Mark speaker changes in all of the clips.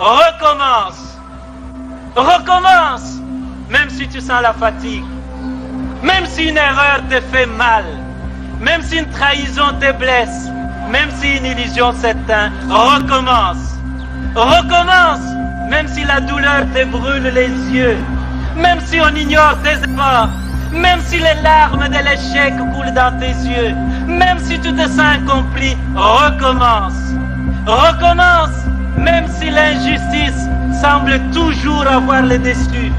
Speaker 1: recommence. Recommence, même si tu sens la fatigue, même si une erreur te fait mal, même si une trahison te blesse, même si une illusion s'éteint, recommence. Recommence, même si la douleur te brûle les yeux, même si on ignore tes efforts, même si les larmes de l'échec coulent dans tes yeux, même si tu te sens incompris, recommence. Recommence, même si l'injustice semble toujours avoir le dessus,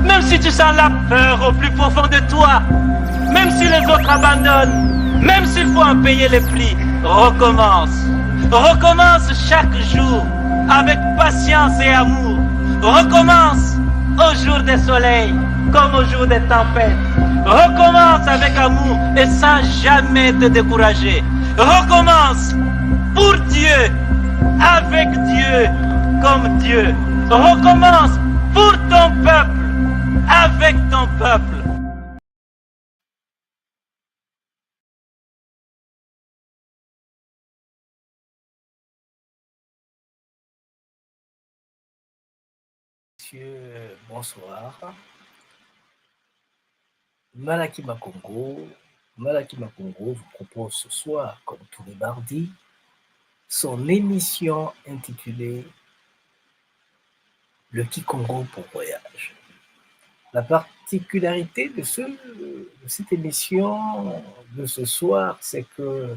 Speaker 1: même si tu sens la peur au plus profond de toi, même si les autres abandonnent, même s'il faut en payer les prix, recommence. Recommence chaque jour avec patience et amour. Recommence au jour des soleils comme au jour des tempêtes. Recommence avec amour et sans jamais te décourager. Recommence pour Dieu, avec Dieu, comme Dieu. Recommence pour ton peuple, avec ton peuple.
Speaker 2: Monsieur, bonsoir. Malaki Makongo vous propose ce soir, comme tous les mardis, son émission intitulée Le Kikongo pour voyage. La particularité de cette émission de ce soir, c'est que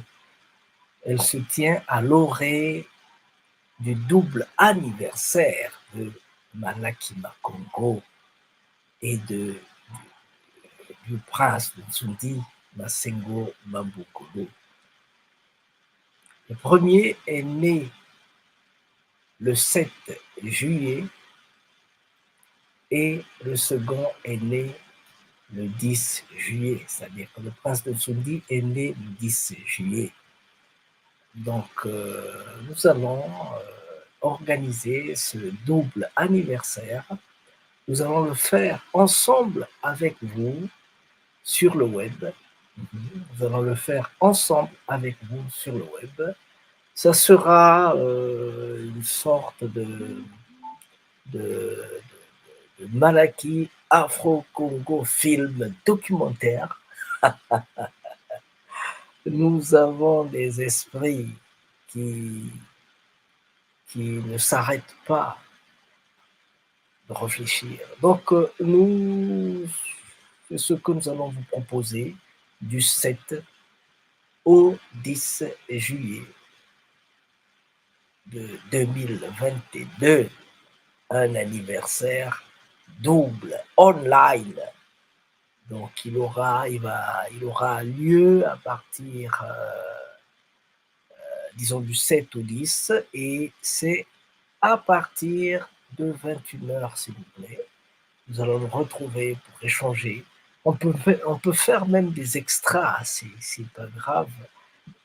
Speaker 2: elle se tient à l'orée du double anniversaire de Malaki Makongo et du prince de Nsundi, Masengo Mambokolo. Le premier est né le 7 juillet et le second est né le 10 juillet, c'est-à-dire que le prince de Nsundi est né le 10 juillet. Donc, nous allons organiser ce double anniversaire. Nous allons le faire ensemble avec vous sur le web. Nous allons le faire ensemble avec vous sur le web. Ça sera une sorte de Malaki Afro-Congo film documentaire. Nous avons des esprits qui ne s'arrêtent pas de réfléchir. Donc, c'est ce que nous allons vous proposer du 7 au 10 juillet de 2022, un anniversaire double, online. Donc, il aura lieu à partir, disons, du 7 au 10, et c'est à partir de 21h, s'il vous plaît. Nous allons nous retrouver pour échanger. On peut faire même des extras, c'est pas grave.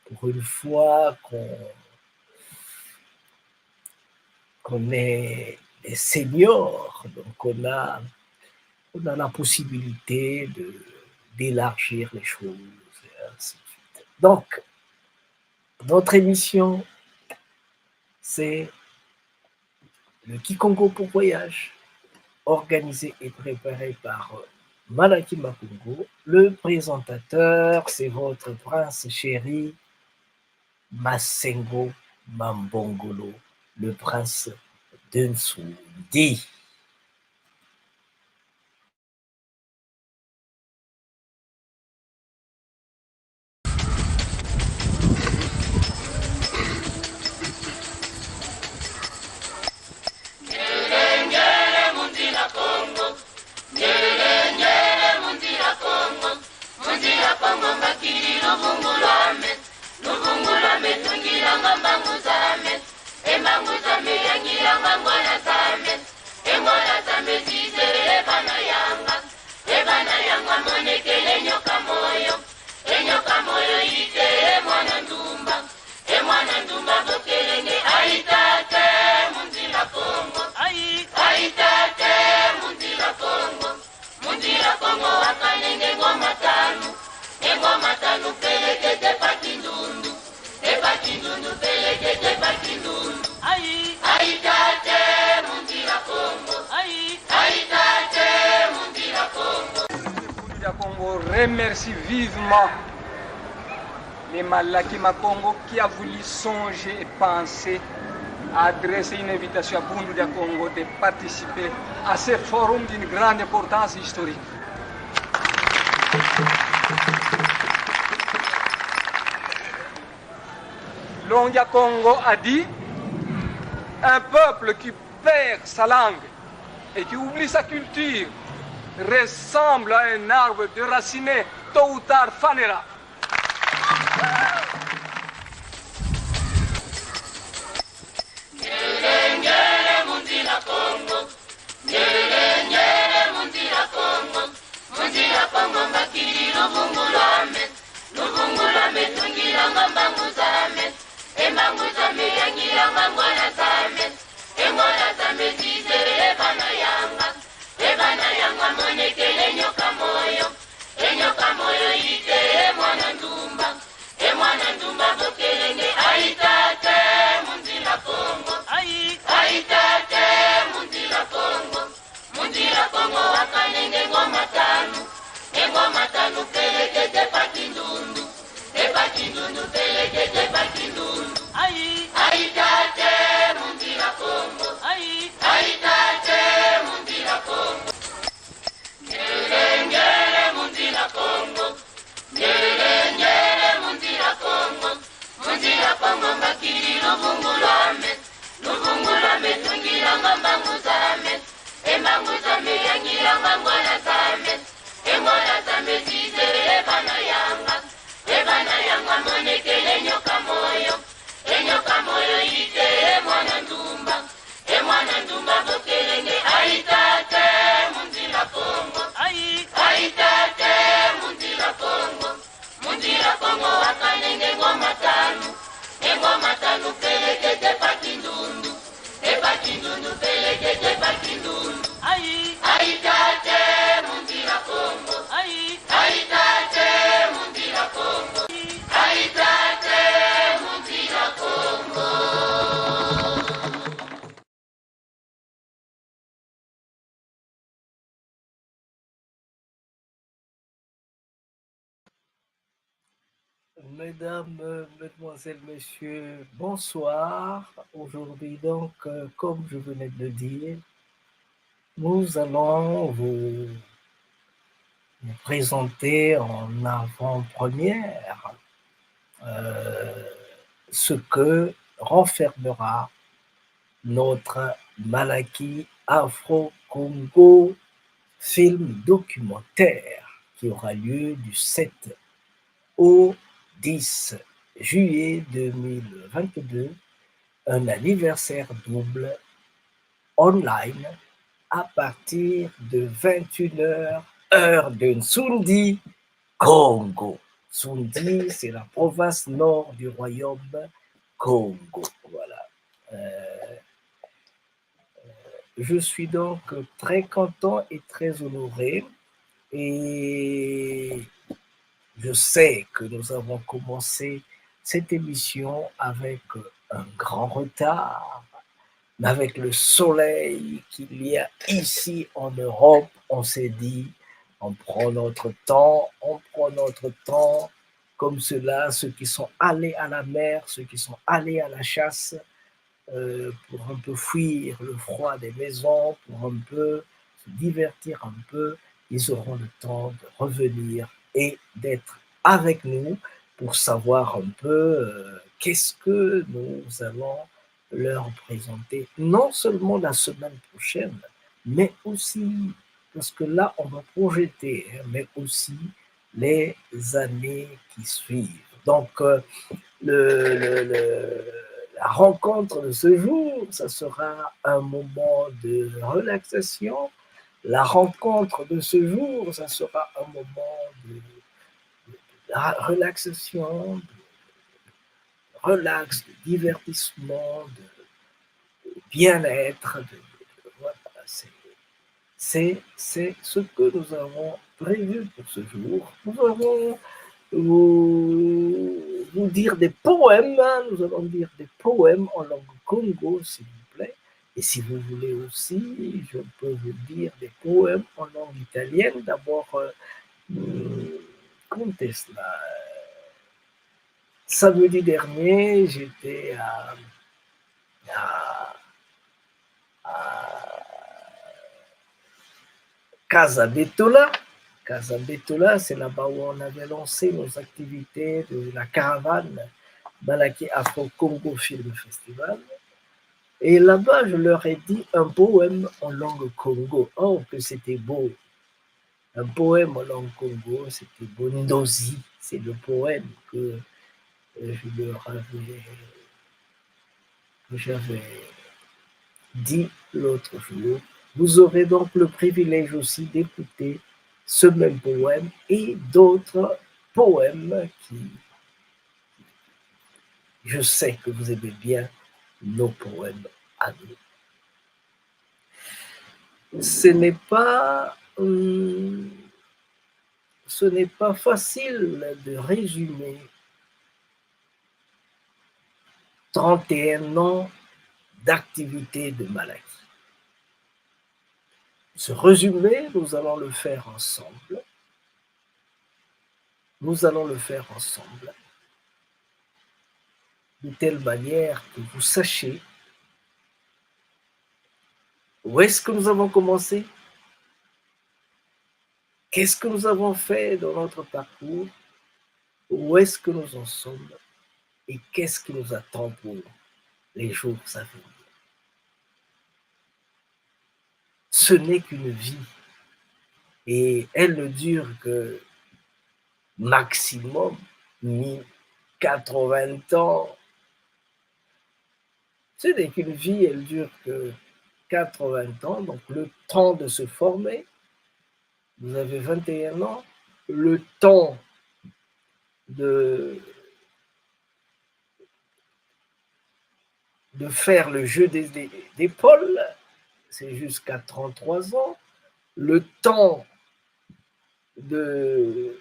Speaker 2: Pour une fois qu'on est des seniors, donc on a la possibilité d'élargir les choses, et ainsi de suite. Donc, notre émission, c'est le Kikongo pour voyage, organisé et préparé par Malaki Makongo. Le présentateur, c'est votre prince chéri, Masengo Mambongolo, le prince de Nsundi.
Speaker 3: Aitate Congo remercie vivement les Malakima Congo qui a voulu songer et penser à adresser une invitation à Bunduria Congo de participer à ce forum d'une grande importance historique. Longia Congo a dit: un peuple qui perd sa langue et qui oublie sa culture ressemble à un arbre déraciné, tôt ou tard fanera.
Speaker 2: Mesdames, Mesdemoiselles, Messieurs, bonsoir. Aujourd'hui donc, comme je venais de le dire, nous allons vous présenter en avant-première ce que renfermera notre Malaki Afro-Congo film documentaire qui aura lieu du 7 au 10 juillet 2022, un anniversaire double online à partir de 21h, heure de Nsundi, Congo. Nsundi, c'est la province nord du royaume Congo. Voilà. Je suis donc très content et très honoré, et je sais que nous avons commencé cette émission avec un grand retard, mais avec le soleil qu'il y a ici en Europe, on s'est dit, on prend notre temps, comme cela, ceux qui sont allés à la mer, ceux qui sont allés à la chasse, pour un peu fuir le froid des maisons, pour un peu se divertir un peu, ils auront le temps de revenir et d'être avec nous pour savoir un peu qu'est-ce que nous allons leur présenter, non seulement la semaine prochaine, mais aussi, parce que là on va projeter, mais aussi les années qui suivent. Donc la rencontre de ce jour, ça sera un moment de relaxation. La rencontre de ce jour, ça sera un moment de relaxation, de relax, de divertissement, de bien-être. Voilà, c'est ce que nous avons prévu pour ce jour. Nous allons vous dire des poèmes, nous allons dire des poèmes en langue Congo, s'il vous plaît, Et si vous voulez aussi, je peux vous dire des poèmes en langue italienne. D'abord, comment est-ce là? Samedi dernier, j'étais à Casa Bettola. Casa Bettola, c'est là-bas où on avait lancé nos activités de la caravane Malaky Afro-Congo Film Festival. Et là-bas, je leur ai dit un poème en langue Congo. Oh, que c'était beau! Un poème en langue Congo, c'était Bondozi. C'est le poème que j'avais dit l'autre jour. Vous aurez donc le privilège aussi d'écouter ce même poème et d'autres poèmes qui, je sais que vous aimez bien nos poèmes à nous. Ce n'est pas facile de résumer 31 ans d'activité de Malaky. Ce résumé, nous allons le faire ensemble. Nous allons le faire ensemble de telle manière que vous sachiez où est-ce que nous avons commencé, qu'est-ce que nous avons fait dans notre parcours, où est-ce que nous en sommes et qu'est-ce qui nous attend pour les jours à venir. Ce n'est qu'une vie et elle ne dure que maximum 1080 ans. Ce n'est qu'une vie, elle dure que 80 ans, donc le temps de se former. Vous avez 21 ans, le temps de faire le jeu d'épaule, c'est jusqu'à 33 ans. Le temps de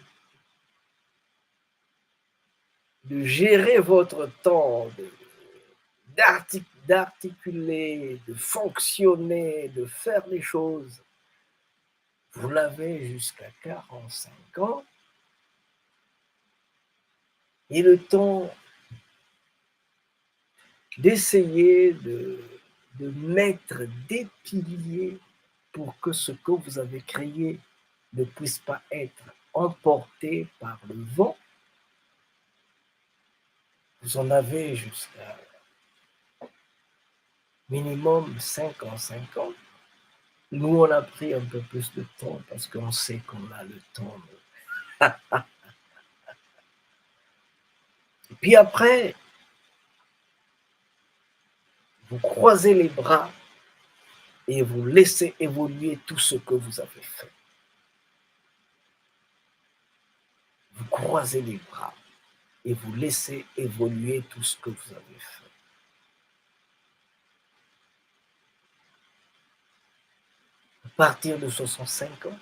Speaker 2: gérer votre temps, d'articuler, de fonctionner, de faire les choses, vous l'avez jusqu'à 45 ans. Et le temps d'essayer de mettre des piliers pour que ce que vous avez créé ne puisse pas être emporté par le vent. Vous en avez jusqu'à minimum 55 ans. Nous, on a pris un peu plus de temps parce qu'on sait qu'on a le temps. Et puis après, vous croisez les bras et vous laissez évoluer tout ce que vous avez fait. Vous croisez les bras et vous laissez évoluer tout ce que vous avez fait. À partir de 65 ans,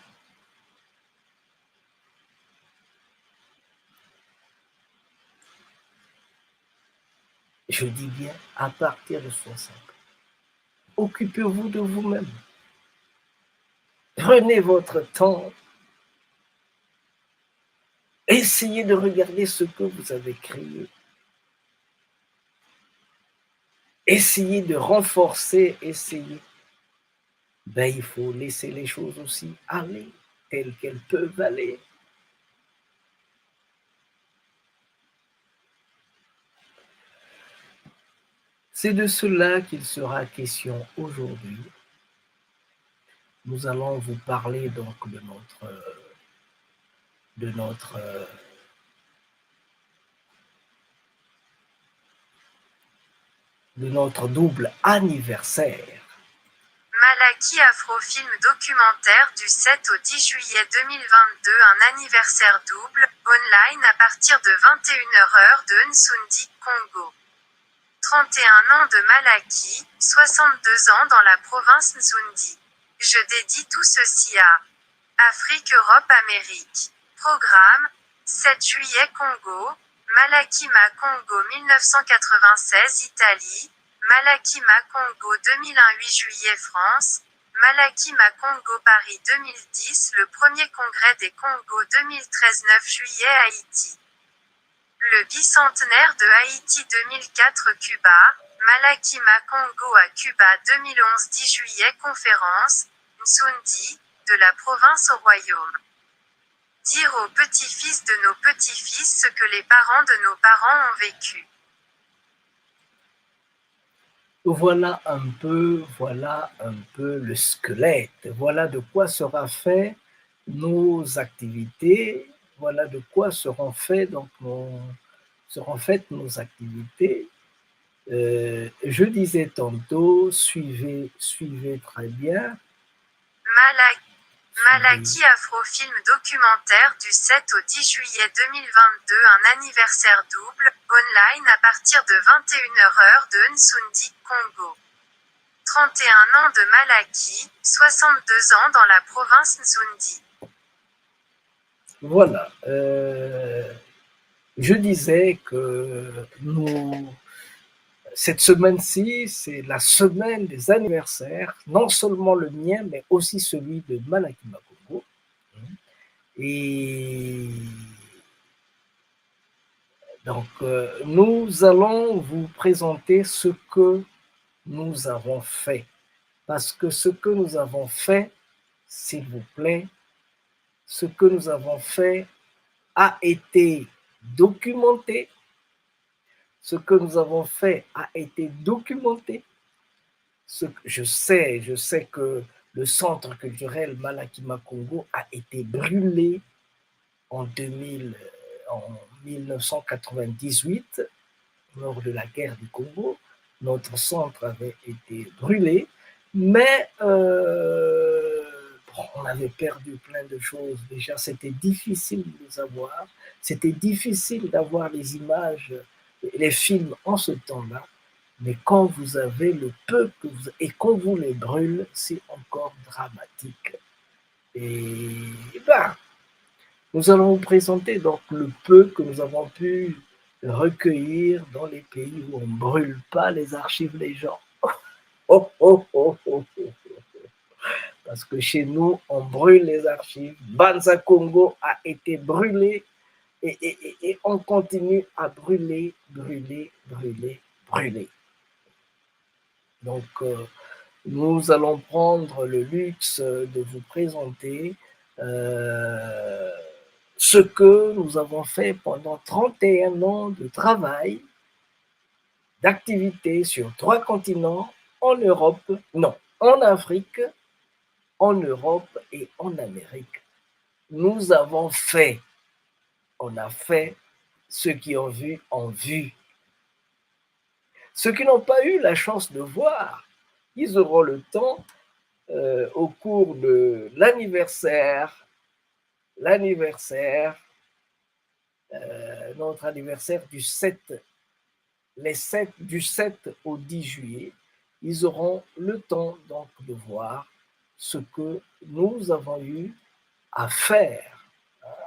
Speaker 2: je dis bien à partir de 65 ans, occupez-vous de vous-même. Prenez votre temps. Essayez de regarder ce que vous avez créé. Essayez de renforcer, essayez. Il faut laisser les choses aussi aller telles qu'elles peuvent aller. C'est de cela qu'il sera question aujourd'hui. Nous allons vous parler donc de notre double anniversaire.
Speaker 4: Malaky Afrofilm documentaire du 7 au 10 juillet 2022, un anniversaire double, online à partir de 21h de Nsundi, Congo. 31 ans de Malaky, 62 ans dans la province Nsundi. Je dédie tout ceci à Afrique, Europe, Amérique. Programme, 7 juillet Congo, Malaky Ma Congo 1996 Italie, Malakima Congo 2001 8 juillet France, Malakima Congo Paris 2010 le premier congrès des Congos 2013 9 juillet Haïti. Le bicentenaire de Haïti 2004 Cuba, Malakima Congo à Cuba 2011 10 juillet conférence, Nsoundi, de la province au royaume. Dire aux petits-fils de nos petits-fils ce que les parents de nos parents ont vécu.
Speaker 2: Voilà un peu le squelette. Voilà de quoi sera fait nos activités. Voilà de quoi seront faites nos activités. Je disais tantôt, suivez très bien.
Speaker 4: Malaki Afrofilm documentaire du 7 au 10 juillet 2022 un anniversaire double, online à partir de 21h de Nsoundi, Congo. 31 ans de Malaki, 62 ans dans la province Nsoundi.
Speaker 2: Voilà. Je disais que cette semaine-ci, c'est la semaine des anniversaires, non seulement le mien, mais aussi celui de Malakima Congo. Et donc, nous allons vous présenter ce que nous avons fait. Parce que ce que nous avons fait, s'il vous plaît, ce que nous avons fait a été documenté. Ce que nous avons fait a été documenté. Je sais que le centre culturel Malakima Congo a été brûlé en 1998, lors de la guerre du Congo. Notre centre avait été brûlé, mais on avait perdu plein de choses. Déjà, c'était difficile de les avoir. C'était difficile d'avoir les images, les films en ce temps-là. Mais quand vous avez le peu et qu'on vous les brûle, c'est encore dramatique. Et nous allons vous présenter donc le peu que nous avons pu recueillir dans les pays où on ne brûle pas les archives des gens. Parce que chez nous, on brûle les archives. Banza Congo a été brûlé et on continue à brûler. Donc, nous allons prendre le luxe de vous présenter ce que nous avons fait pendant 31 ans de travail, d'activité sur 3 continents, en Europe, non, en Afrique, en Europe et en Amérique. Nous avons fait, on a fait, ceux qui ont vu, ont vu. Ceux qui n'ont pas eu la chance de voir, ils auront le temps au cours de l'anniversaire, notre anniversaire du 7 au 10 juillet, ils auront le temps donc de voir ce que nous avons eu à faire.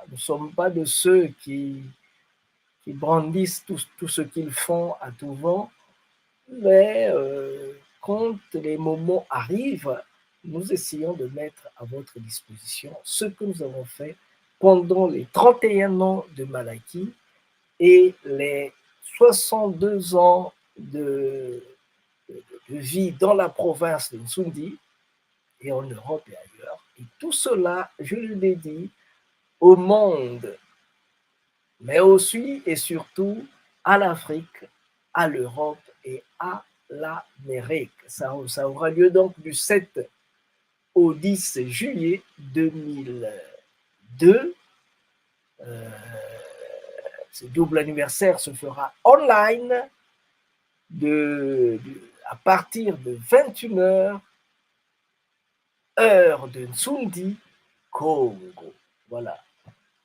Speaker 2: Nous ne sommes pas de ceux qui brandissent tout ce qu'ils font à tout vent, mais quand les moments arrivent, nous essayons de mettre à votre disposition ce que nous avons fait pendant les 31 ans de Malaki et les 62 ans de vie dans la province de Nsoundi et en Europe et ailleurs. Et tout cela, je le dédie au monde, mais aussi et surtout à l'Afrique, à l'Europe et à l'Amérique. Ça aura lieu donc du 7 au 10 juillet 2002. Ce double anniversaire se fera online à partir de 21h, heure de Nsoundi, Congo. Voilà.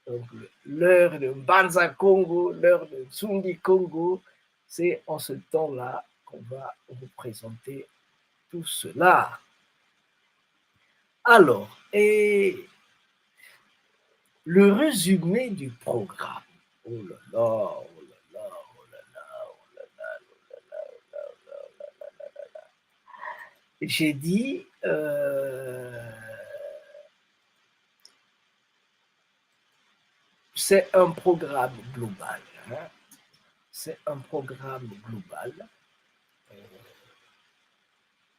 Speaker 2: Donc, l'heure de Banza Congo, l'heure de Nsoundi Congo, c'est en ce temps-là qu'on va vous présenter tout cela. Alors, et le résumé du programme. Oh là là, oh là là, oh là là, oh là là, oh là là, oh là là, oh là là, j'ai dit c'est un programme global. Hein. C'est un programme global.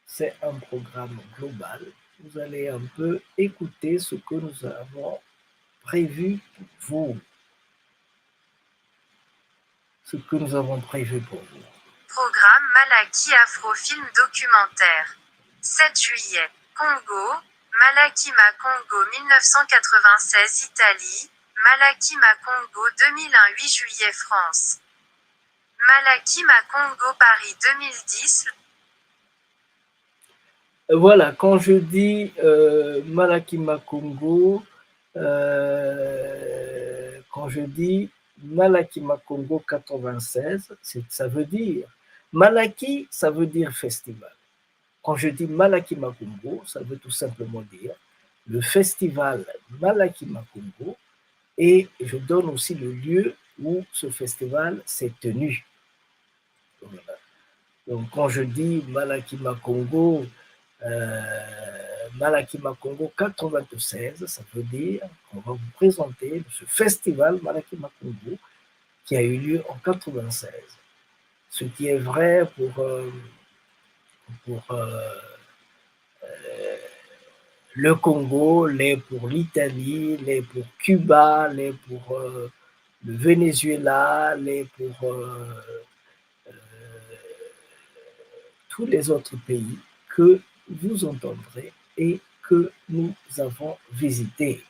Speaker 2: C'est un programme global. Vous allez un peu écouter ce que nous avons prévu pour vous. Ce que nous avons prévu pour vous.
Speaker 4: Programme Malaki Afrofilm documentaire. 7 juillet, Congo, Malakima Congo 1996 Italie, Malakima Congo 2001 8 juillet France. Malakima Congo Paris 2010.
Speaker 2: Voilà, quand je dis Malakima Congo, quand je dis Malakima Congo 96, ça veut dire, Malaki, ça veut dire festival. Quand je dis Malakima Congo, ça veut tout simplement dire le festival Malakima Congo, et je donne aussi le lieu où ce festival s'est tenu. Voilà. Donc quand je dis Malakima Congo, Malakima Congo 96, ça veut dire qu'on va vous présenter ce festival Malakima Congo qui a eu lieu en 96. Ce qui est vrai pour le Congo, l'est pour l'Italie, l'est pour Cuba, l'est pour le Venezuela, l'est pour tous les autres pays que vous entendrez et que nous avons visités.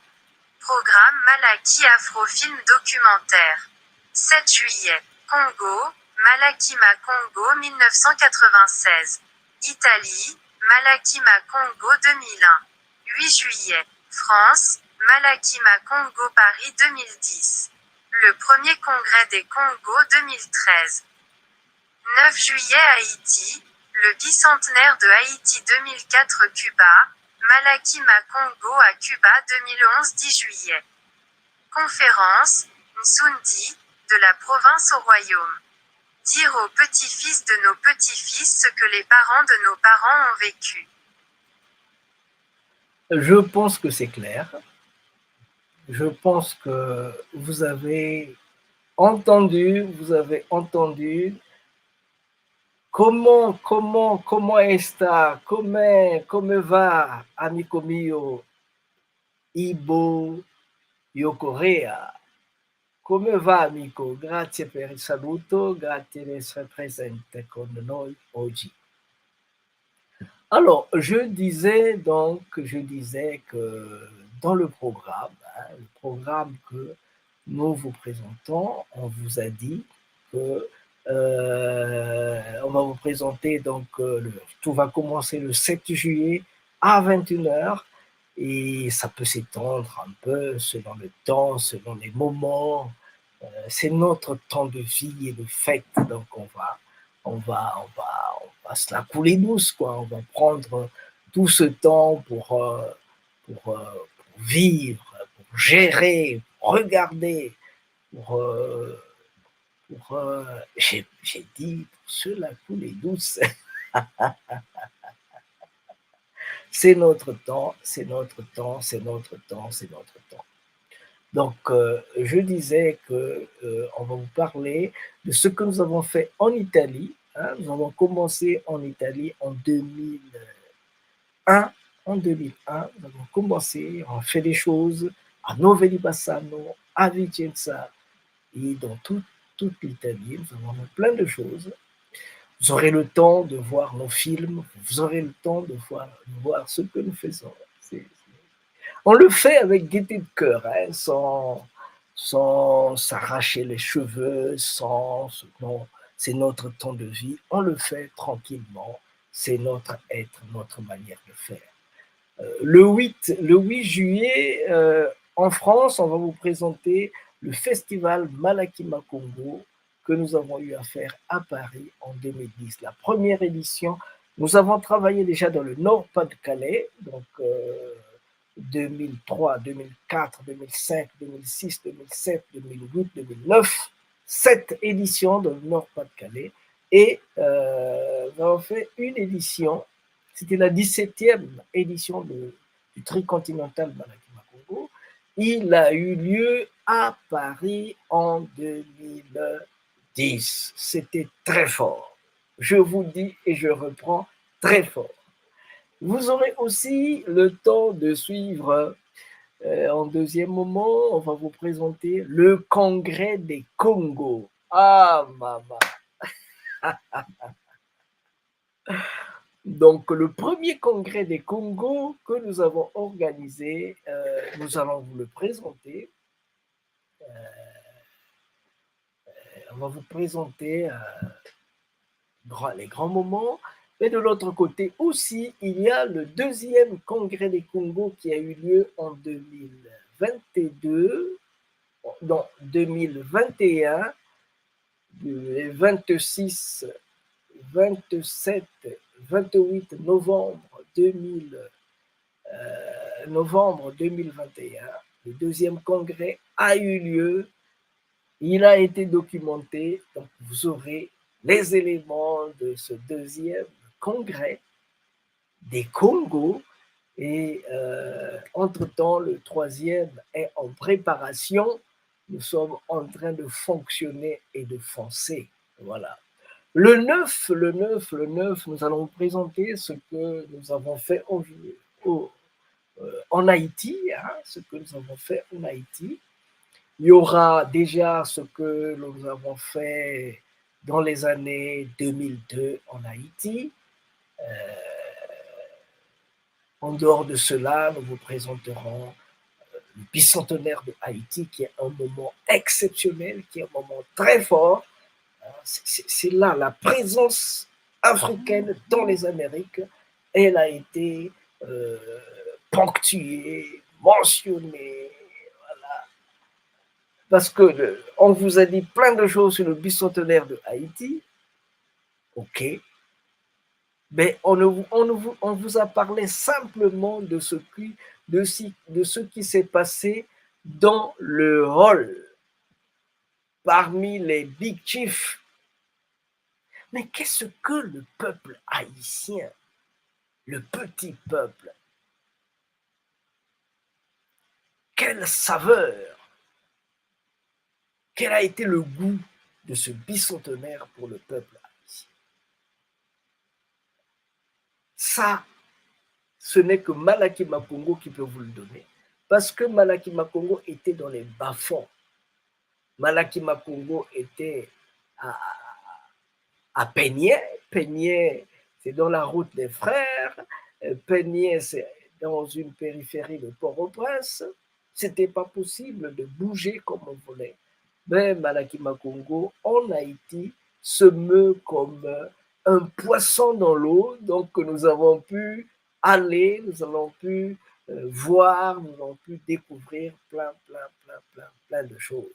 Speaker 4: Programme Malaki Afrofilm documentaire. 7 juillet, Congo, Malakima Congo 1996. Italie, Malakima Congo 2001. 8 juillet, France, Malakima Congo Paris 2010. Le premier congrès des Congo 2013. 9 juillet Haïti, le bicentenaire de Haïti 2004 Cuba, Malakima Congo à Cuba 2011 10 juillet. Conférence, Nsundi, de la province au royaume. Dire aux petits-fils de nos petits-fils ce que les parents de nos parents ont vécu.
Speaker 2: Je pense que c'est clair. Je pense que vous avez entendu comment está, come va, amico mio, Ibo Yokorea. Come va, amico? Grazie per il saluto, grazie di essere presente con noi oggi. Alors, je disais que dans le programme que nous vous présentons, on vous a dit que on va vous présenter donc tout va commencer le 7 juillet à 21h et ça peut s'étendre un peu selon le temps, selon les moments. C'est notre temps de vie et de fête, donc on va se la couler douce, quoi. On va prendre tout ce temps pour vivre, pour gérer, pour regarder, j'ai dit pour se la couler douce. C'est notre temps, c'est notre temps, c'est notre temps, c'est notre temps. Donc, je disais qu'on va vous parler de ce que nous avons fait en Italie. Hein. Nous avons commencé en Italie en 2001. En 2001, nous avons commencé, on a fait des choses à Novelli Bassano, à Vicenza et dans toute l'Italie. Nous avons fait plein de choses. Vous aurez le temps de voir nos films, vous aurez le temps de voir ce que nous faisons. On le fait avec gaieté de cœur, hein, sans s'arracher les cheveux, non, c'est notre temps de vie. On le fait tranquillement. C'est notre être, notre manière de faire. Le 8 juillet, en France, on va vous présenter le festival Malakima Congo que nous avons eu à faire à Paris en 2010. La première édition, nous avons travaillé déjà dans le Nord-Pas-de-Calais, donc 2003, 2004, 2005, 2006, 2007, 2008, 2009, 7 éditions dans le Nord-Pas-de-Calais. Et nous avons fait une édition C'était la 17e édition du Tricontinental Malakima Congo. Il a eu lieu à Paris en 2010. C'était très fort. Je vous dis et je reprends, très fort. Vous aurez aussi le temps de suivre en deuxième moment, on va vous présenter le Congrès des Congo. Ah, maman. Donc, le premier congrès des Congo que nous avons organisé, nous allons vous le présenter. On va vous présenter les grands moments. Mais de l'autre côté aussi, il y a le deuxième congrès des Congo qui a eu lieu en 2022, non, 2021, du 26, 27, 28 novembre 2021. Le deuxième congrès a eu lieu. Il a été documenté. Donc, vous aurez les éléments de ce deuxième congrès des Congo. Et entre-temps, le troisième est en préparation. Nous sommes en train de fonctionner et de foncer. Voilà. Le 9, nous allons vous présenter ce que nous avons fait en Haïti, hein, ce que nous avons fait en Haïti. Il y aura déjà ce que nous avons fait dans les années 2002 en Haïti. En dehors de cela, nous vous présenterons le bicentenaire de Haïti, qui est un moment exceptionnel, qui est un moment très fort. C'est là la présence africaine dans les Amériques. Elle a été ponctuée, mentionnée. Voilà. Parce qu'on vous a dit plein de choses sur le bicentenaire de Haïti. OK. Mais on vous a parlé simplement de ce qui s'est passé dans le hall parmi les big chiefs. Mais qu'est-ce que le peuple haïtien, le petit peuple, quelle saveur, quel a été le goût de ce bicentenaire pour le peuple haïtien? Ça, ce n'est que Malakima Congo qui peut vous le donner, parce que Malakima Congo était dans les bas-fonds. Malakima Congo était à Peigné. Peigné, c'est dans la route des Frères. Peigné, c'est dans une périphérie de Port-au-Prince. C'était pas possible de bouger comme on voulait. Mais Malakima Congo, en Haïti, se meut comme un poisson dans l'eau. Donc, nous avons pu aller, nous avons pu voir, nous avons pu découvrir plein de choses.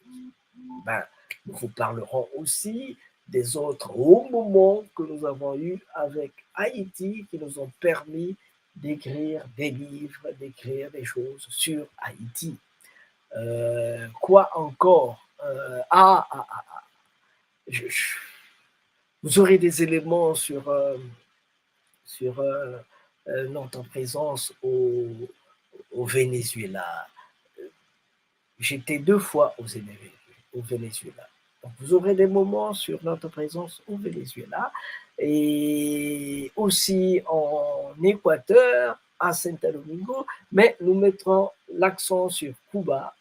Speaker 2: Nous vous parlerons aussi des autres hauts moments que nous avons eus avec Haïti, qui nous ont permis d'écrire des livres, d'écrire des choses sur Haïti. Quoi encore? Vous aurez des éléments sur notre présence au Venezuela. J'étais 2 fois au Venezuela. Donc, vous aurez des moments sur notre présence au Venezuela et aussi en Équateur, à Santo Domingo, mais nous mettrons l'accent sur Cuba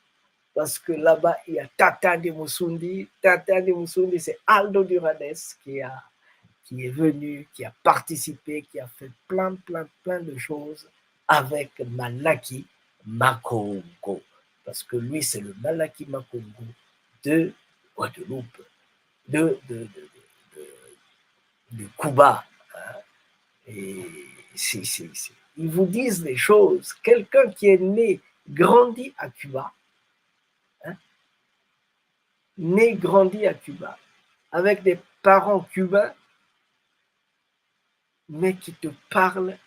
Speaker 2: parce que là-bas, il y a Tata de Moussoudi. Tata de Moussoudi, c'est Aldo Durades qui est venu, qui a participé, qui a fait plein de choses avec Malaki Makongo. Parce que lui, c'est le Malakima Congo de Guadeloupe, de Cuba. Hein. Et ils vous disent des choses. Quelqu'un qui est né, grandi à Cuba, hein, né, grandi à Cuba, avec des parents cubains, mais qui te parle,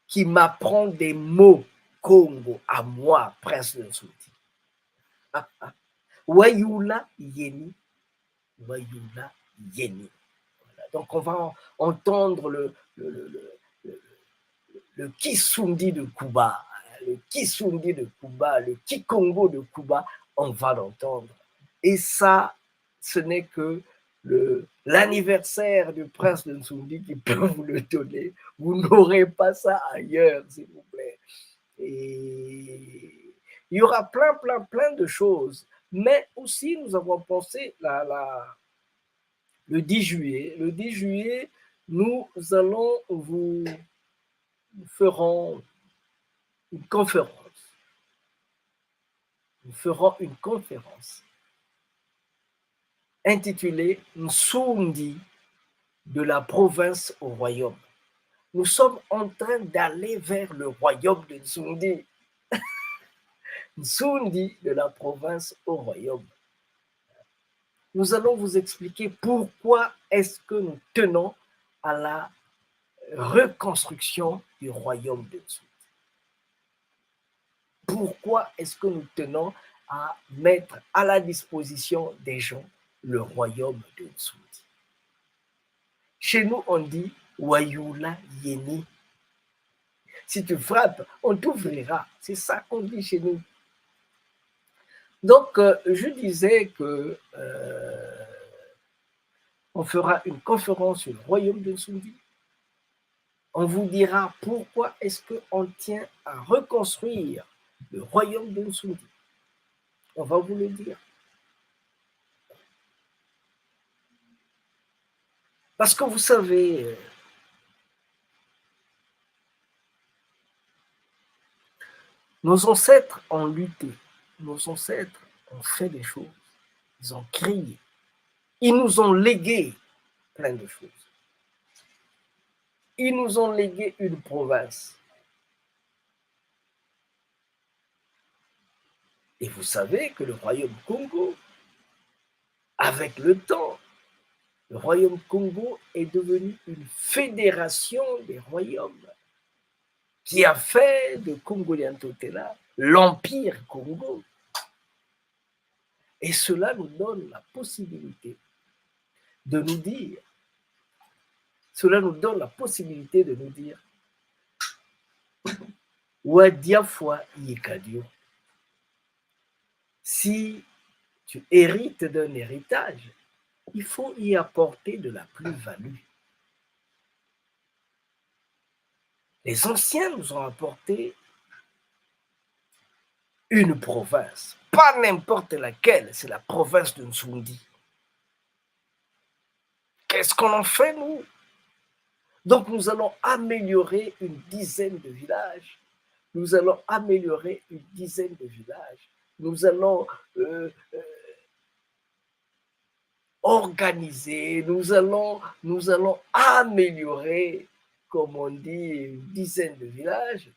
Speaker 2: qui m'apprend des mots Congo à moi, Prince de Nsouti. Wayula Yeni. Wayula Yeni. Voilà. Donc on va entendre le Kisundi de Cuba, le Kisundi de Cuba, le Kikongo de Cuba, on va l'entendre. Et ça, ce n'est que l'anniversaire du prince de Nsundi qui peut vous le donner. Vous n'aurez pas ça ailleurs, s'il vous plaît. Et il y aura plein de choses. Mais aussi, nous avons pensé le 10 juillet. Le 10 juillet, nous ferons une conférence. Nous ferons une conférence intitulée Nsundi de la province au royaume. Nous sommes en train d'aller vers le royaume de Nsundi. Nsundi de la province au royaume. Nous allons vous expliquer pourquoi est-ce que nous tenons à la reconstruction du royaume de Nsundi. Pourquoi est-ce que nous tenons à mettre à la disposition des gens le royaume de Nsundi. Chez nous, on dit Wayula Yeni. Si tu frappes, on t'ouvrira. C'est ça qu'on dit chez nous. Donc, je disais que on fera une conférence sur le royaume de Nsundi. On vous dira pourquoi est-ce qu'on tient à reconstruire le royaume de Nsundi. On va vous le dire. Parce que vous savez, nos ancêtres ont lutté, nos ancêtres ont fait des choses, ils ont crié, ils nous ont légué plein de choses. Ils nous ont légué une province. Et vous savez que le royaume Congo, avec le temps, le royaume Congo est devenu une fédération des royaumes qui a fait de Congoliantotela l'Empire Congo. Et cela nous donne la possibilité de nous dire, Wadiafwa Yekadio, si tu hérites d'un héritage, il faut y apporter de la plus-value. Les anciens nous ont apporté une province, pas n'importe laquelle, c'est la province de Nsundi. Qu'est-ce qu'on en fait, nous? Donc, nous allons améliorer une dizaine de villages. Nous allons améliorer une dizaine de villages. Nous allons organiser, nous allons améliorer, comme on dit, une dizaine de villages.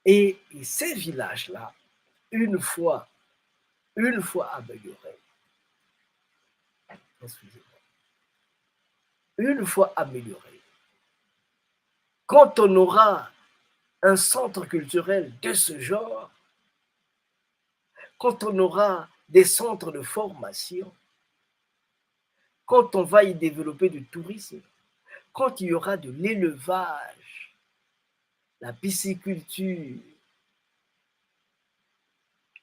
Speaker 2: Et ces villages-là, une fois améliorés, quand on aura un centre culturel de ce genre, quand on aura des centres de formation, quand on va y développer du tourisme, quand il y aura de l'élevage, la pisciculture,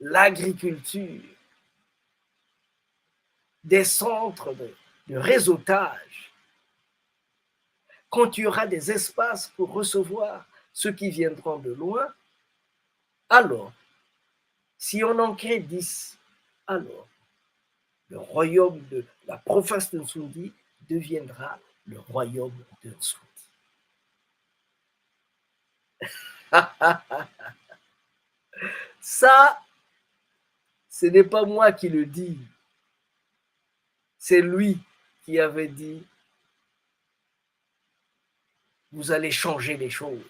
Speaker 2: l'agriculture, des centres de réseautage, quand il y aura des espaces pour recevoir ceux qui viendront de loin, alors, si on en crée 10, alors le royaume de la province de Nsundi deviendra le royaume de Nsundi. Ça, ce n'est pas moi qui le dis. C'est lui qui avait dit, vous allez changer les choses.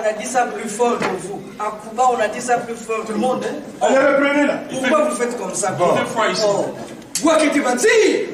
Speaker 5: a dit ça plus fort que vous. À Cuba, on a dit ça plus fort. Tout le monde, hein?
Speaker 6: Allez, reprenez là.
Speaker 5: Pourquoi vous faites comme ça?
Speaker 6: Bon. Fois ici.
Speaker 5: Oh. Toi qui tu vas dire?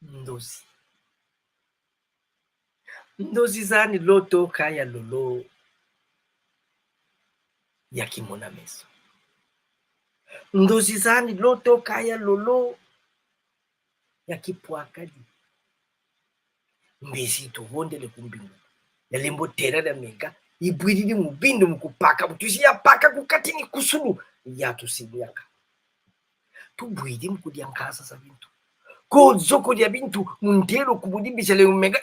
Speaker 2: Ndozi. Ndozi zani loto kaya lolo ya kimona meso. Ndozi zani loto kaya lolo ya kipwakadi. Mbezi tuvondele kumbingu. Yalimbo tera da mega. Ibwirili mubindu mkupaka. Mtusi ya paka kukatini kusulu. Ya tusibuaka. Tubwiri mkudiankasa sa bintu. Kozoko dia bintu mundelo kubudibisha le umega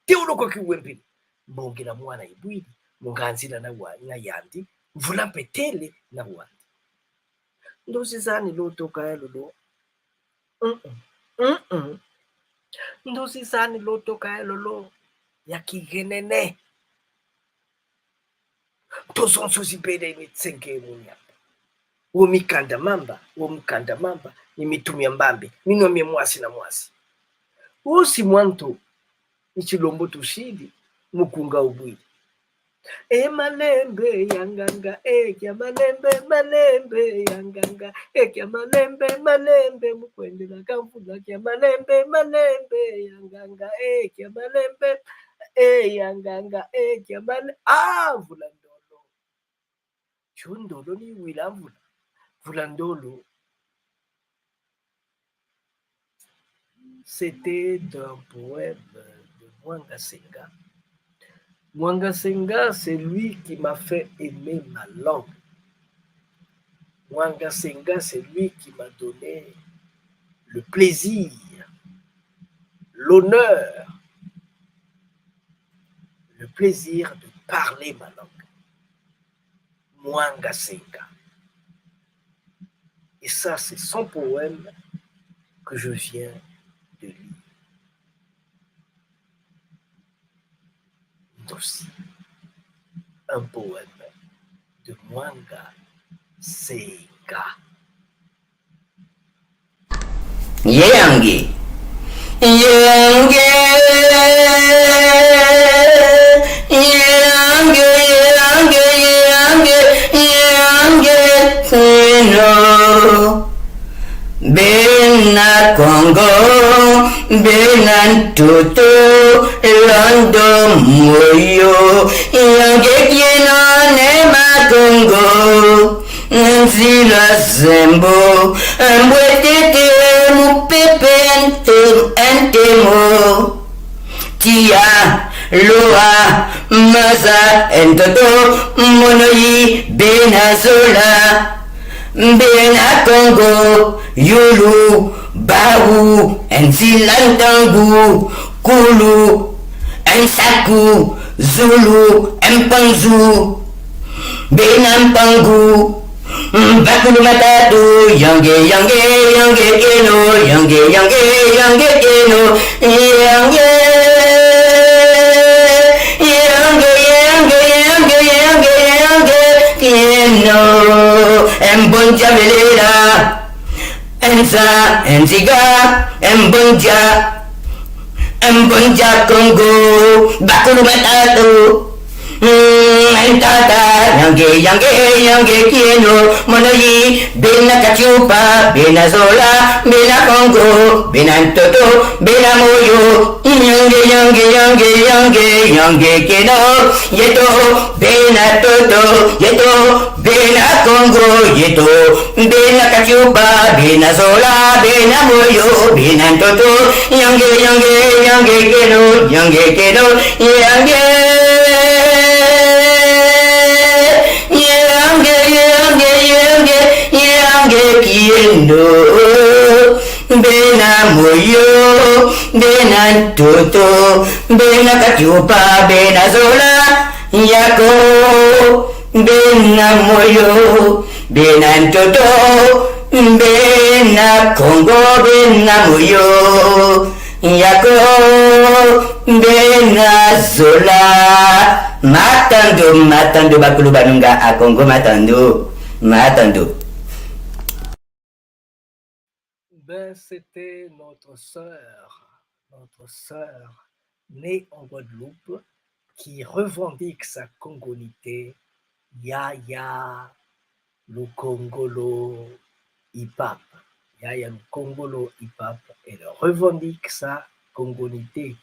Speaker 2: teolo ko kiwempini mbongela mwana ibwiri munganzira na yandi mvula petele na wandi ndozi zani lotoka ya lolo ndozi zani lotoka ya lolo ya kigenene tozonso zibede imitsenke munya womikanda mamba ni mitumia mbambi mino mie mwasi na mwasi usi mwanto ichilombo tushidi mukunga ubwili malembe yanganga kya malembe yanganga kya malembe mukwendela kamfuna kya malembe yanganga kya malembe yanganga kya vula ndolo chundolo ni wila vula ndolo. C'était un poème de Mwanga Senga. Mwanga Senga, c'est lui qui m'a fait aimer ma langue. Mwanga Senga, c'est lui qui m'a donné le plaisir, l'honneur, le plaisir de parler ma langue. Mwanga Senga. Et ça, c'est son poème que je viens de lui. Ndozi, un poème de Mwanga Senga.
Speaker 7: Yangi, yangi, yangi, sino. Bena Congo, Bena Toto, Lando Moyo, Yange Kieno Nema Congo, Nzila Zembo, Mwetete Mupepe Entemo, Tia, Loa, Maza, Entoto, Monoyi, Benazola, Bena Congo, Yulu, Bawu, Nzilantangu, Kulu, Ansaku, Zulu, Mpanzu, Benampangu, Bakulu Matatu, Yange, Yange, Yange, Keno, Yange, Yange, Yange, Keno, Yange, Yange, Yange, Yange, Yange, Yange, Keno, Mbonja Velera, Enza, Enziga, Mbonja. Mbonja Congo, Bakulu Matatu, Tata, Yange, Yange, Yange, Kieno, Monoyi, Bena Kachupa, Bena Zola, Bena Congo, Bena Toto, Bena Moyo, Yange, Yange, Yange, Yange, Yange, Kieno, Yeto, Bena Toto, Yeto, Bena Congo, Yeto, Bena Kachupa, Bena Zola, Bena Moyo, Bena Toto, Yange, Yange, Yange, Kieno, Yange, Kieno, Yange. Bena moyo, bena toto, bena kachupa, bena zola, yako, bena moyo, bena toto, bena Congo, bena moyo, yako, bena zola, matando bakulu banunga a Congo matando.
Speaker 2: Ben, c'était notre sœur née en Guadeloupe, qui revendique sa congolité, Yaya Lukongolo Hip-Hop. Yaya Lukongolo Hip-Hop, elle revendique sa congolité.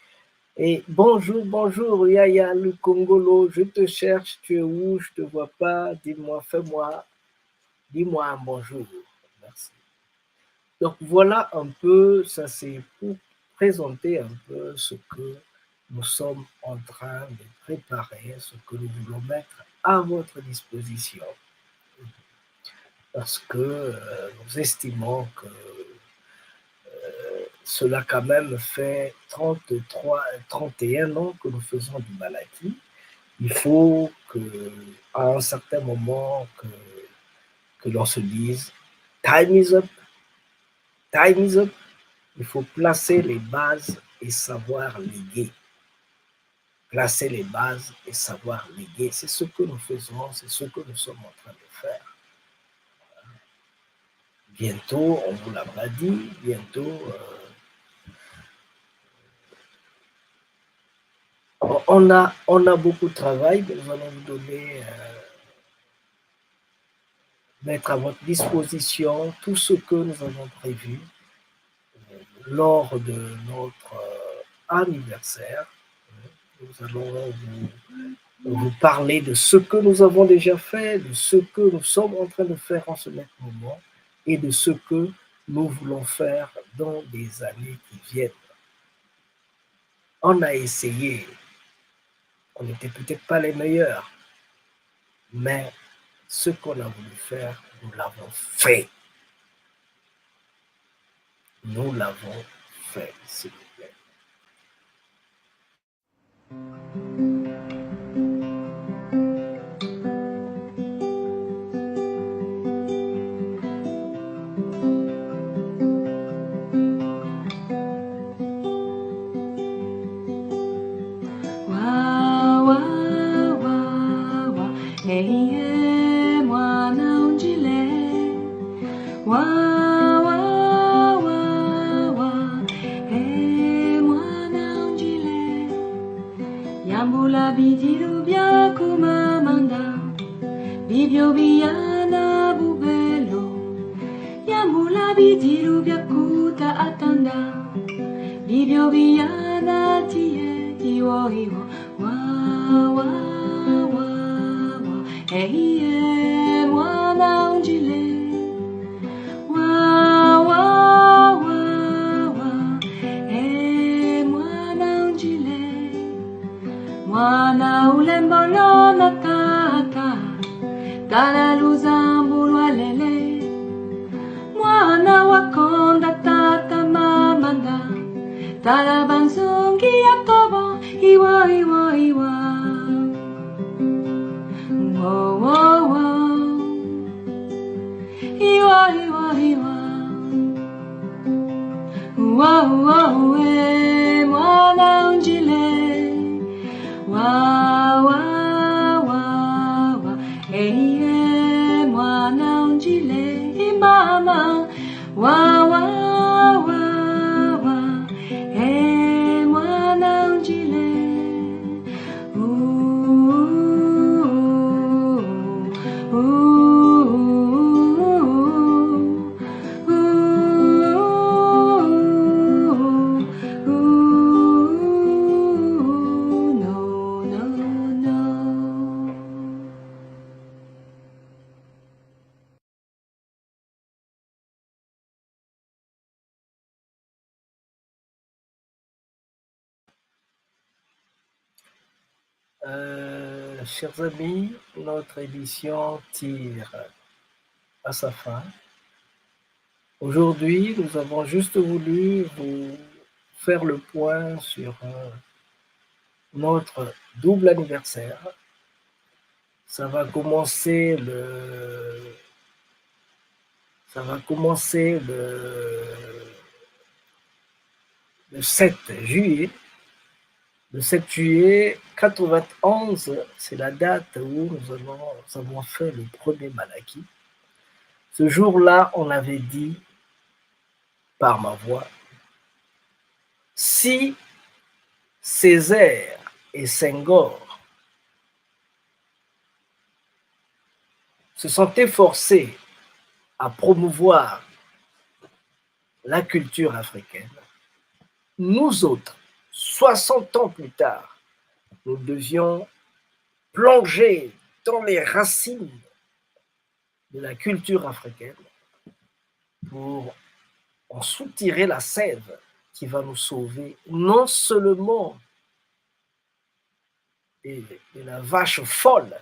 Speaker 2: Et bonjour Yaya Lukongolo, je te cherche, tu es où? Je te vois pas, dis-moi un bonjour. Merci. Donc voilà un peu, ça c'est pour présenter un peu ce que nous sommes en train de préparer, ce que nous voulons mettre à votre disposition. Parce que nous estimons que cela quand même fait 31 ans que nous faisons du Malaki. Il faut qu'à un certain moment que l'on se dise « Time is up ». Time is up. Il faut placer les bases et savoir léguer. Placer les bases et savoir léguer. C'est ce que nous faisons, c'est ce que nous sommes en train de faire. Bientôt, on vous l'a pas dit, bientôt, on a beaucoup de travail, mais nous allons vous donner, mettre à votre disposition tout ce que nous avons prévu lors de notre anniversaire. Nous allons vous parler de ce que nous avons déjà fait, de ce que nous sommes en train de faire en ce même moment et de ce que nous voulons faire dans les années qui viennent. On a essayé, on n'était peut-être pas les meilleurs, mais ce qu'on a voulu faire, nous l'avons fait. Nous l'avons fait, s'il vous plaît.
Speaker 6: Talabansungi Yakobo, Iwa, Iwa, Iwa. Whoa, whoa, whoa. Iwa, Iwa, Iwa. Whoa, whoa, eh, mwana unjile. Wa, wa, wa, wa. Hey, eh, mwana unjile. Mama, wa, wa, wa, wa. Hey, mwana unjile.
Speaker 2: Chers amis, notre émission tire à sa fin. Aujourd'hui, nous avons juste voulu vous faire le point sur notre double anniversaire. Ça va commencer le 7 juillet. Le 7 juillet 91, c'est la date où nous avons fait le premier Malaki. Ce jour-là, on avait dit, par ma voix, si Césaire et Senghor se sont efforcés à promouvoir la culture africaine, nous autres, 60 ans plus tard, nous devions plonger dans les racines de la culture africaine pour en soutirer la sève qui va nous sauver non seulement de la vache folle,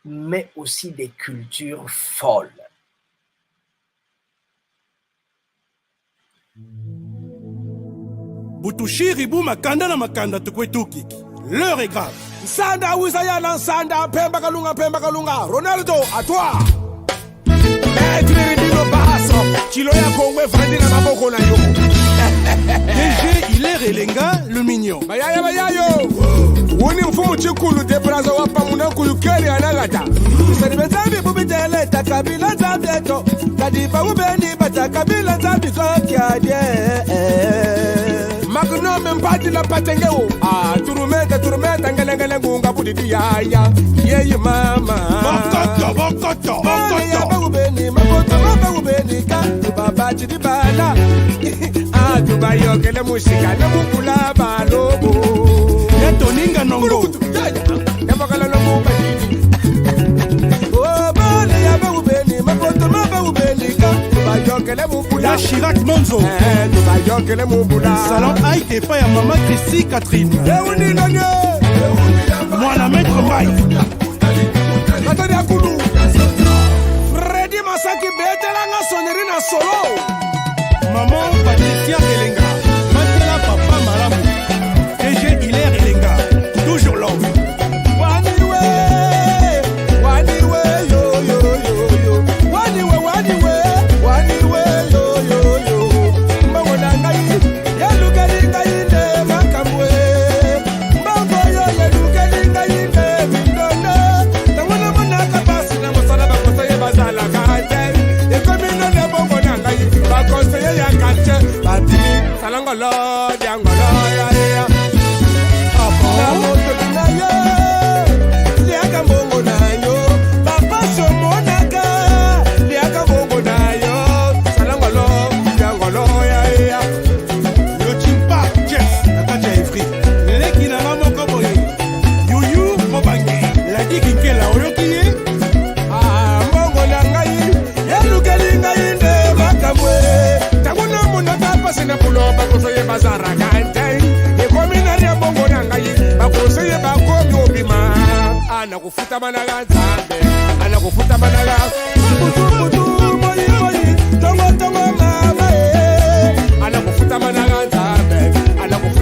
Speaker 2: mais aussi des cultures folles.
Speaker 8: Butushiri bu makanda na makanda tukwetukiki. L'heure est grave. Sanda Wizayana Sanda Pemba Kalunga Ronaldo à toi. Maître Ribino Bahaso Chiloya Kongwe Vandina Maboko na yo. DG Hilaire Elenga le mignon. Bayayo Woni mfumu chikulu de braza wapa munakulu keri anagata. Sanibetabi bubitele takabila zabeto. Kadiba ubeni batakabila zabiko kiadye. Magnum mpati la patengeo. Turumeta ngelengele ngunga budidi ya. Yeye mama. Bokoto. Ya bagubeni bagubeni ka. Baba chidibala. Tubayokele musika na mukula balobo. Toninga nongo yabakala longo badini oh bale yabubeni makoto mabubeni ka bayokele mubula Chirac Monzo bayokele mubula salon aïe pa ya maman Chrissy Catherine euni nanye moi la maître Mike katari akulu Freddy Masaki betela nga soneri na solo maman Patricia Elenga matela papa malamu DG Hilaire Elenga, toujours l'homme. Waniwe, yo. Waniwe, yo. Mbona ngai, yalukalinga ine makamwe. Mbagoyo yalukalinga ine bindona. Tangwana mona kabasi na mosala bakosa ye bazala kante. Ekomino ne bongo na ngai, bakosa ye ya kante. Batini, salangolo, diangolo, ya. Anakufuta managa zambe, anakufuta managa butu boyi tongo mama anakufuta managa zambe, anakufuta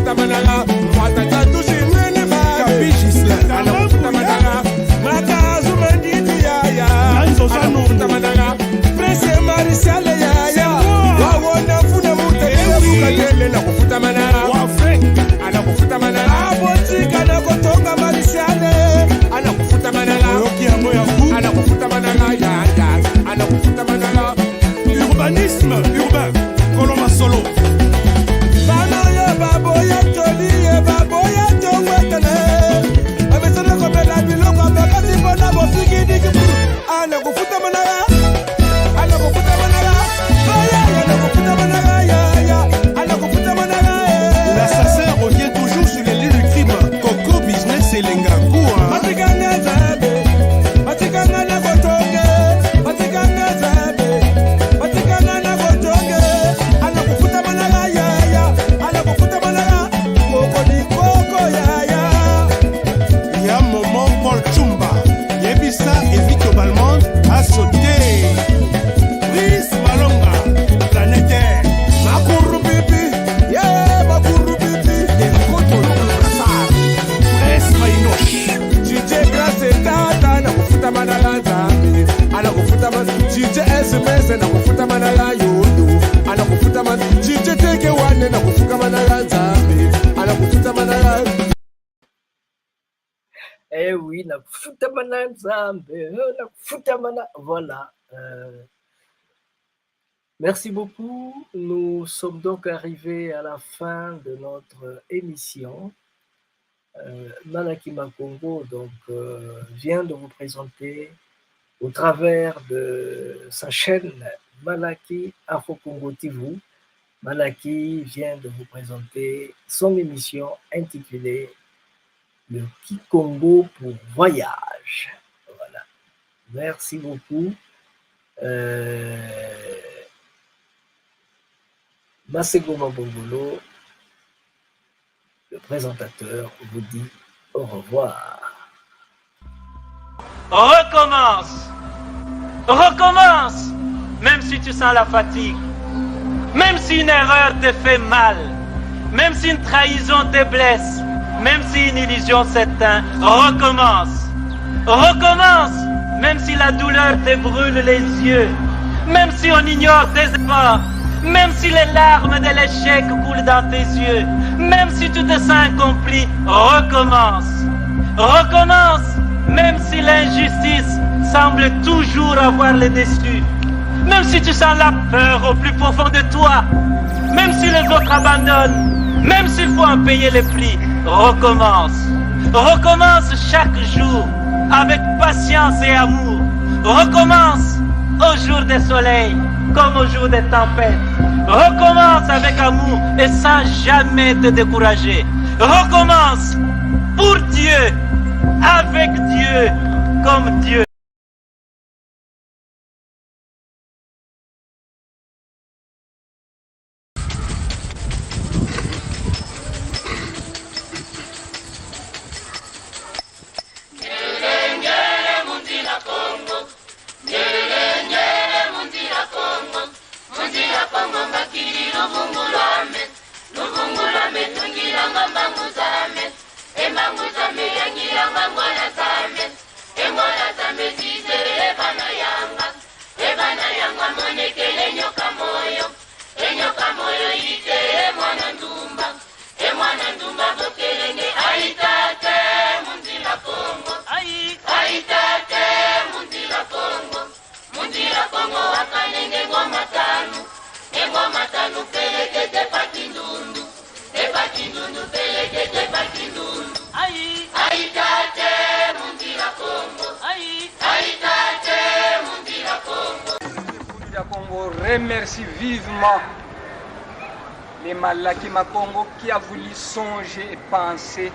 Speaker 2: Eh oui, Nakufutamana Nzambe, Nakufutamana. Voilà. Merci beaucoup. Nous sommes donc arrivés à la fin de notre émission. Malaki Makongo donc, vient de vous présenter au travers de sa chaîne Malaki Afro-Congo TV. Malaki vient de vous présenter son émission intitulée Le Kikongo pour voyage. Voilà. Merci beaucoup. Masego Mabongolo, le présentateur, vous dit au revoir.
Speaker 1: Recommence. Recommence. Même si tu sens la fatigue. Même si une erreur te fait mal. Même si une trahison te blesse. Même si une illusion s'éteint. Recommence. Recommence. Même si la douleur te brûle les yeux. Même si on ignore tes efforts. Même si les larmes de l'échec coulent dans tes yeux. Même si tu te sens incompris. Recommence. Recommence. Même si l'injustice semble toujours avoir le dessus. Même si tu sens la peur au plus profond de toi. Même si les autres abandonnent. Même s'il faut en payer les prix. Recommence. Recommence chaque jour avec patience et amour. Recommence au jour des soleils comme au jour des tempêtes. Recommence avec amour et sans jamais te décourager. Recommence pour Dieu, avec Dieu, comme Dieu.
Speaker 3: Remercie vivement les Malaki Makongo qui a voulu songer et penser